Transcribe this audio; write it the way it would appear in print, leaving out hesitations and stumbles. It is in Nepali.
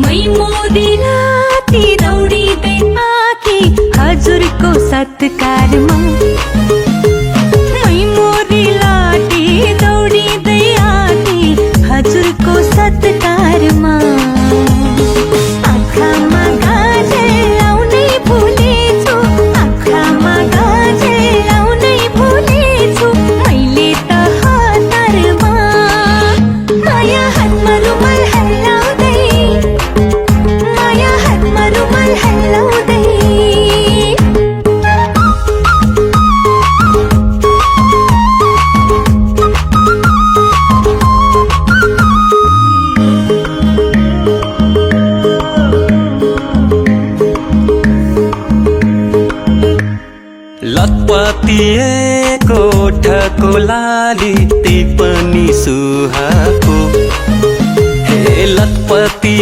मै मोदिलाती दौडिँदै आके हजुरको सत्कारमा। मै मोदिलाती दौडिँदै आके हजुरको सत्कारमा। आँखामा गाजर लाउनै भुलेछु, आँखामा गाजर लाउनै भुलेछु मैले त हतारमा। माया हातमा रुमाल हल्लाउँदै, माया हातमा रुमाल हल्लाउँदै। लतपतिएको ओठको लाली ती पनि सुहाको। हे लतपति